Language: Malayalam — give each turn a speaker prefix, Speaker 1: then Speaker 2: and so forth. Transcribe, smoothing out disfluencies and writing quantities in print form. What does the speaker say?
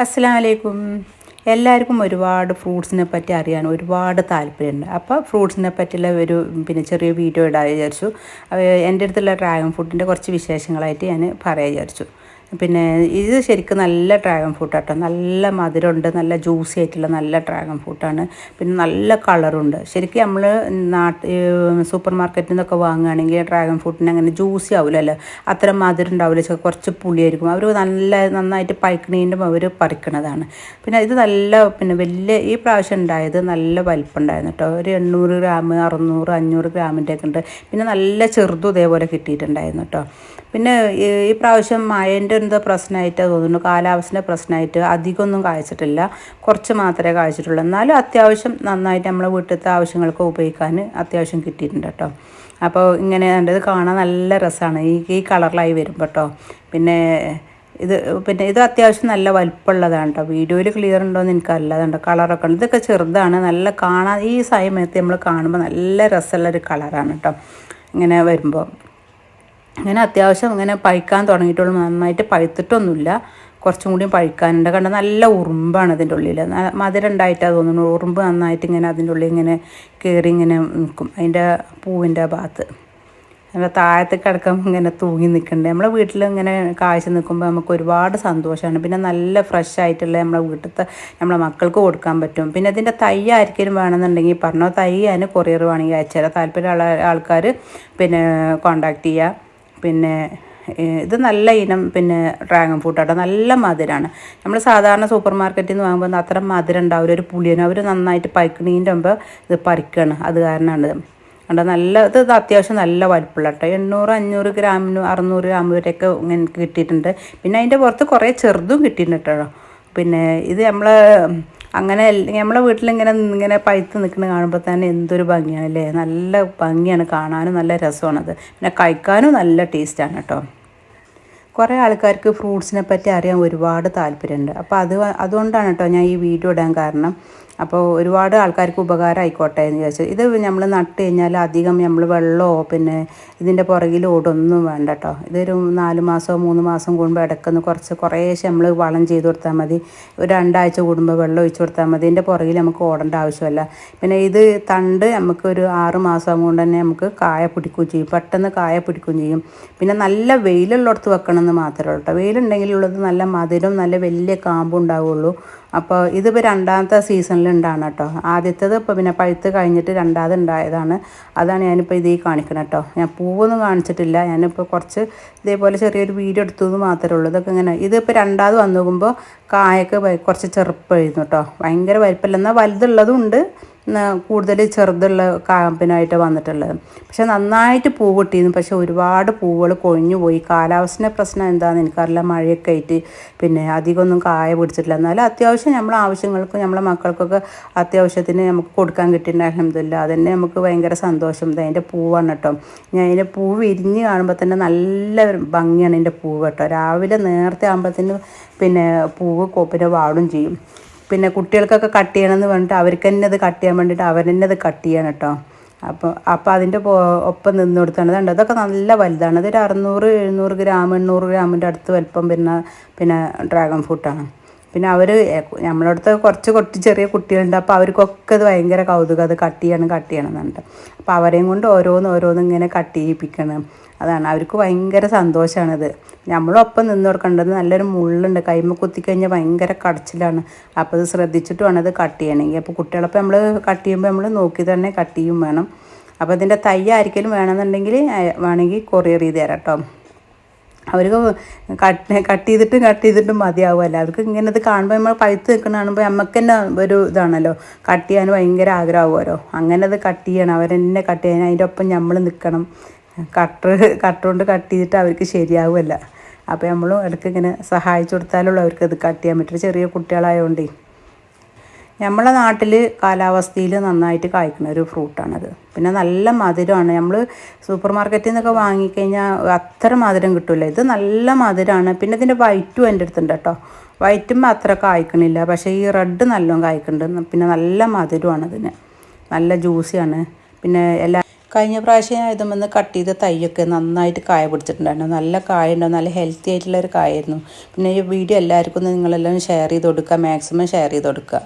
Speaker 1: അസ്സലാമു അലൈക്കും. എല്ലാവർക്കും ഒരുപാട് ഫ്രൂട്ട്സിനെ പറ്റി അറിയാൻ ഒരുപാട് താല്പര്യമുണ്ട്. അപ്പോൾ ഫ്രൂട്ട്സിനെ പറ്റിയുള്ള ഒരു ചെറിയ വീഡിയോ ഇടാൻ വിചാരിച്ചു. എൻ്റെ അടുത്തുള്ള ഡ്രാഗൺ ഫ്രൂട്ടിൻ്റെ കുറച്ച് വിശേഷങ്ങളായിട്ട് ഞാൻ പറയാൻ വിചാരിച്ചു. ഇത് ശരിക്കും നല്ല ഡ്രാഗൺ ഫ്രൂട്ടാട്ടോ. നല്ല മധുരമുണ്ട്, നല്ല ജ്യൂസി ആയിട്ടുള്ള നല്ല ഡ്രാഗൺ ഫ്രൂട്ടാണ്. നല്ല കളറുണ്ട്. ശരിക്കും നമ്മൾ സൂപ്പർ മാർക്കറ്റിൽ നിന്നൊക്കെ വാങ്ങുകയാണെങ്കിൽ ഡ്രാഗൺ ഫ്രൂട്ടിന് അങ്ങനെ ജ്യൂസി ആവില്ലല്ലോ, അത്ര മധുരം ഉണ്ടാവില്ല, കുറച്ച് പുളിയായിരിക്കും. അവർ നന്നായിട്ട് പൈക്കണീൻ്റെ അവർ പറിക്കണതാണ്. ഇത് നല്ല വലിയ ഈ പ്രാവശ്യം ഉണ്ടായത് നല്ല വലിപ്പം ഉണ്ടായിരുന്നു കേട്ടോ. ഒരു 800 ഗ്രാം 600 500 ഗ്രാമിൻ്റെ ഒക്കെ ഉണ്ട്. നല്ല ചെറുതും ഇതേപോലെ കിട്ടിയിട്ടുണ്ടായിരുന്നു കേട്ടോ. ഈ പ്രാവശ്യം മഴൻ്റെ എന്തോ പ്രശ്നമായിട്ട് തോന്നുന്നു, കാലാവസ്ഥയുടെ പ്രശ്നമായിട്ട് അധികമൊന്നും കായ്ച്ചിട്ടില്ല, കുറച്ച് മാത്രമേ കായ്ച്ചിട്ടുള്ളൂ. എന്നാലും അത്യാവശ്യം നന്നായിട്ട് നമ്മളെ വീട്ടിലത്തെ ആവശ്യങ്ങൾക്ക് ഉപയോഗിക്കാൻ അത്യാവശ്യം കിട്ടിയിട്ടുണ്ട് കേട്ടോ. അപ്പോൾ ഇങ്ങനെ ഇത് കാണാൻ നല്ല രസമാണ് ഈ കളറിലായി വരുമ്പോൾ കേട്ടോ. ഇത് അത്യാവശ്യം നല്ല വലിപ്പമുള്ളതാണ് കേട്ടോ. വീഡിയോയിൽ ക്ലിയർ ഉണ്ടോയെന്ന് എനിക്കറിയില്ല. അതുകൊണ്ട് കളറൊക്കെ ഉണ്ട്. ഇതൊക്കെ ചെറുതാണ്, നല്ല കാണാൻ ഈ സമയത്ത് നമ്മൾ കാണുമ്പോൾ നല്ല രസമുള്ളൊരു കളറാണ് കേട്ടോ. ഇങ്ങനെ വരുമ്പോൾ അത്യാവശ്യം പഴുക്കാൻ തുടങ്ങിയിട്ടുള്ളൂ, നന്നായിട്ട് പഴുത്തിട്ടൊന്നുമില്ല, കുറച്ചും കൂടി പഴുക്കാനുണ്ട്. നല്ല ഉറുമ്പാണ് അതിൻ്റെ ഉള്ളിൽ, മധുരം ഉണ്ടായിട്ടാണ് തോന്നുന്നു. ഉറുമ്പ് നന്നായിട്ട് അതിൻ്റെ ഉള്ളിൽ കയറി നിൽക്കും, അതിൻ്റെ പൂവിൻ്റെ ഭാഗത്ത്. താഴത്ത് കിടക്കുമ്പോൾ തൂങ്ങി നിൽക്കണ്ടേ. നമ്മളെ വീട്ടിൽ കാഴ്ച നിൽക്കുമ്പോൾ നമുക്ക് ഒരുപാട് സന്തോഷമാണ്. നല്ല ഫ്രഷ് ആയിട്ടുള്ള നമ്മളെ വീട്ടിലത്തെ നമ്മളെ മക്കൾക്ക് കൊടുക്കാൻ പറ്റും. ഇതിൻ്റെ തൈ ആർക്കെങ്കിലും വേണമെന്നുണ്ടെങ്കിൽ പറഞ്ഞോ, തൈ അതിന് കൊറിയർ വേണമെങ്കിൽ അയച്ചുതരാം. താല്പര്യമുള്ള ആൾക്കാർ കോണ്ടാക്ട് ചെയ്യുക. ഇത് നല്ല ഇനം ഡ്രാഗൺ ഫ്രൂട്ടാട്ടോ. നല്ല മധുരമാണ്. നമ്മൾ സാധാരണ സൂപ്പർ മാർക്കറ്റിൽ നിന്ന് വാങ്ങുമ്പോൾ അത്ര മധുരം ഉണ്ടാവില്ല, ഒരു പുളിയാണ്. അവർ നന്നായിട്ട് പഴുക്കണീൻ്റെ മുമ്പ് ഇത് പറിക്കുകയാണ്, അത് കാരണമാണ്. ഇത് അത്യാവശ്യം നല്ല വലിപ്പമുള്ള കേട്ടോ. 800 500 ഗ്രാമിനും 600 ഗ്രാം വരെയൊക്കെ കിട്ടിയിട്ടുണ്ട്. അതിൻ്റെ പുറത്ത് കുറേ ചെറുതും കിട്ടിയിട്ടുണ്ട് കേട്ടോ. ഇത് നമ്മളെ വീട്ടിലിങ്ങനെ പഴുത്ത് നിൽക്കുന്നത് കാണുമ്പോൾ തന്നെ എന്തൊരു ഭംഗിയാണല്ലേ. നല്ല ഭംഗിയാണ് കാണാനും, നല്ല രസമാണത്. കഴിക്കാനും നല്ല ടേസ്റ്റാണ് കേട്ടോ. കുറേ ആൾക്കാർക്ക് ഫ്രൂട്ട്സിനെ പറ്റി അറിയാൻ ഒരുപാട് താല്പര്യമുണ്ട്. അപ്പോൾ അതുകൊണ്ടാണ് കേട്ടോ ഞാൻ ഈ വീഡിയോ ഇടാൻ കാരണം. അപ്പോൾ ഒരുപാട് ആൾക്കാർക്ക് ഉപകാരം ആയിക്കോട്ടെ എന്ന് വിചാരിച്ചു. ഇത് നമ്മൾ നട്ട് കഴിഞ്ഞാൽ അധികം നമ്മൾ വെള്ളമോ ഇതിൻ്റെ പുറകിൽ ഓടൊന്നും വേണ്ട കേട്ടോ. ഇതൊരു 4 മാസമോ 3 മാസം കൂടുമ്പോൾ ഇടയ്ക്കൊന്ന് കുറേശ്ശെ നമ്മൾ വളം ചെയ്ത് കൊടുത്താൽ മതി. ഒരു 2 ആഴ്ച കൂടുമ്പോൾ വെള്ളം ഒഴിച്ച് കൊടുത്താൽ മതി. ഇതിൻ്റെ പുറകിൽ നമുക്ക് ഓടേണ്ട ആവശ്യമല്ല. ഇത് തണ്ട് നമുക്ക് ഒരു 6 മാസം കൊണ്ട് തന്നെ നമുക്ക് കായ പിടിക്കുകയും ചെയ്യും, പെട്ടെന്ന് കായ പിടിക്കുകയും ചെയ്യും. നല്ല വെയിലുള്ളിടത്ത് വെക്കണം എന്ന് മാത്രമേ ഉള്ളൂ കേട്ടോ. വെയിലുണ്ടെങ്കിലുള്ളത് നല്ല മധുരം നല്ല വലിയ കാമ്പും ഉണ്ടാവുള്ളൂ. അപ്പോൾ ഇതിപ്പോൾ 2ാമത്തെ സീസണിലുണ്ടാണ് കേട്ടോ. ആദ്യത്തേത് ഇപ്പോൾ പഴുത്ത് കഴിഞ്ഞിട്ട് 2ാമത് ഉണ്ടായതാണ്. അതാണ് ഞാനിപ്പോൾ ഇതീ കാണിക്കണം കേട്ടോ. ഞാൻ പൂവൊന്നും കാണിച്ചിട്ടില്ല, ഞാനിപ്പോൾ കുറച്ച് ഇതേപോലെ ചെറിയൊരു വീഡിയോ എടുത്തത് മാത്രമേ ഉള്ളൂ. ഇതൊക്കെ ഇതിപ്പോൾ 2ാമത് വന്നു നോക്കുമ്പോൾ കായൊക്കെ കുറച്ച് ചെറുപ്പായിരുന്നു കേട്ടോ. ഭയങ്കര വലിപ്പമില്ല, എന്നാൽ വലുതുള്ളതും ഉണ്ട്, കൂടുതൽ ചെറുതുള്ള കാമ്പിനായിട്ട് വന്നിട്ടുള്ളത്. പക്ഷെ നന്നായിട്ട് പൂവ് കിട്ടിയിരുന്നു. പക്ഷെ ഒരുപാട് പൂവുകൾ കൊഴിഞ്ഞു പോയി. കാലാവസ്ഥയുടെ പ്രശ്നം എന്താണെന്ന് എനിക്കറിയില്ല, മഴയൊക്കെ ആയിട്ട് അധികമൊന്നും കായ പിടിച്ചിട്ടില്ല. എന്നാലും അത്യാവശ്യം നമ്മളെ ആവശ്യങ്ങൾക്കും നമ്മളെ മക്കൾക്കൊക്കെ അത്യാവശ്യത്തിന് നമുക്ക് കൊടുക്കാൻ കിട്ടിയിട്ടുണ്ട്. അൽഹംദുലില്ലാ, അതന്നെ നമുക്ക് ഭയങ്കര സന്തോഷം. അതിൻ്റെ പൂവാണ് കേട്ടോ. ഞാൻ അതിൻ്റെ പൂവ് വിരിഞ്ഞ് കാണുമ്പോൾ തന്നെ നല്ല ഭംഗിയാണ് അതിൻ്റെ പൂവ് കേട്ടോ. രാവിലെ നേരത്തെ ആകുമ്പോഴത്തേന് പൂവ് വാടും ചെയ്യും. കുട്ടികൾക്കൊക്കെ കട്ട് ചെയ്യണമെന്ന് പറഞ്ഞിട്ട് അവർക്ക് തന്നെ അത് കട്ട് ചെയ്യാൻ വേണ്ടിയിട്ട് അവർ തന്നെ അത് കട്ട് ചെയ്യണം കേട്ടോ. അപ്പോൾ അതിൻ്റെ ഒപ്പം നിന്ന് കൊടുത്താണ്. അതുകൊണ്ട് അതൊക്കെ നല്ല വലുതാണ്. അതൊരു 600 700 ഗ്രാം 800 ഗ്രാമിൻ്റെ അടുത്ത് വലിപ്പം വരുന്ന ഡ്രാഗൺ ഫ്രൂട്ടാണ്. അവർ നമ്മളടുത്ത് കുറച്ച് ചെറിയ കുട്ടികളുണ്ട്. അപ്പോൾ അവർക്കൊക്കെ അത് ഭയങ്കര കൗതുകം, അത് കട്ട് ചെയ്യണം എന്നുണ്ട്. അപ്പോൾ അവരെയും കൊണ്ട് ഓരോന്ന് ഇങ്ങനെ കട്ട് ചെയ്യിപ്പിക്കണം. അതാണ് അവർക്ക് ഭയങ്കര സന്തോഷമാണിത്. നമ്മളൊപ്പം നിന്ന് കൊടുക്കേണ്ടത്. നല്ലൊരു മുള്ളുണ്ട്, കൈമ കുത്തിക്കഴിഞ്ഞാൽ ഭയങ്കര കടച്ചിലാണ്. അപ്പോൾ ഇത് ശ്രദ്ധിച്ചിട്ട് വേണം അത് കട്ട് ചെയ്യണമെങ്കിൽ. അപ്പോൾ കുട്ടികളപ്പം നമ്മൾ കട്ട് ചെയ്യുമ്പോൾ നമ്മൾ നോക്കി തന്നെ കട്ട് ചെയ്യും വേണം. അപ്പോൾ ഇതിൻ്റെ തൈ ആർക്കെങ്കിലും വേണമെന്നുണ്ടെങ്കിൽ വേണമെങ്കിൽ കൊറിയർ ചെയ്ത് തരാം കേട്ടോ. അവർക്ക് കട്ട് ചെയ്തിട്ടും മതിയാവുമല്ലോ. അവർക്ക് ഇങ്ങനെ ഇത് കാണുമ്പോൾ നമ്മൾ പഴുത്ത് നിൽക്കുന്ന കാണുമ്പോൾ നമുക്ക് തന്നെ ഒരു ഇതാണല്ലോ, കട്ട് ചെയ്യാൻ ഭയങ്കര ആഗ്രഹമാവുമല്ലോ. അങ്ങനെ അത് കട്ട് ചെയ്യണം, അവരെന്നെ കട്ട് ചെയ്യാൻ. അതിൻ്റെ ഒപ്പം നമ്മൾ നിൽക്കണം. കട്ടർ കൊണ്ട് കട്ട് ചെയ്തിട്ട് അവർക്ക് ശരിയാവുമല്ല. അപ്പോൾ നമ്മളും ഇടയ്ക്ക് ഇങ്ങനെ സഹായിച്ചു കൊടുത്താലുള്ള അവർക്ക് അത് കട്ട് ചെയ്യാൻ പറ്റും, ചെറിയ കുട്ടികളായതുകൊണ്ടേ. നമ്മളെ നാട്ടിൽ കാലാവസ്ഥയിൽ നന്നായിട്ട് കായ്ക്കുന്ന ഒരു ഫ്രൂട്ടാണത്. നല്ല മധുരമാണ്. നമ്മൾ സൂപ്പർ മാർക്കറ്റിൽ നിന്നൊക്കെ വാങ്ങിക്കഴിഞ്ഞാൽ അത്ര മധുരം കിട്ടില്ല. ഇത് നല്ല മധുരമാണ്. ഇതിൻ്റെ വൈറ്റും എൻ്റെ അടുത്തുണ്ട് കേട്ടോ. വൈറ്റും അത്ര കായ്ക്കണില്ല, പക്ഷേ ഈ റെഡ് നല്ലോണം കായ്ക്കുന്നുണ്ട്. നല്ല മധുരമാണ് അതിന്, നല്ല ജ്യൂസിയാണ്. കഴിഞ്ഞ പ്രാവശ്യം ഞാൻ ഇതുമെന്ന് കട്ട് ചെയ്ത തൈയൊക്കെ നന്നായിട്ട് കായ പിടിച്ചിട്ടുണ്ടായിരുന്നു. നല്ല കായ ഉണ്ടാവും, നല്ല ഹെൽത്തി ആയിട്ടുള്ളൊരു കായായിരുന്നു. പിന്നെ ഈ വീഡിയോ എല്ലാവർക്കും നിങ്ങളെല്ലാം ഷെയർ ചെയ്ത് കൊടുക്കുക, മാക്സിമം ഷെയർ ചെയ്ത് കൊടുക്കുക.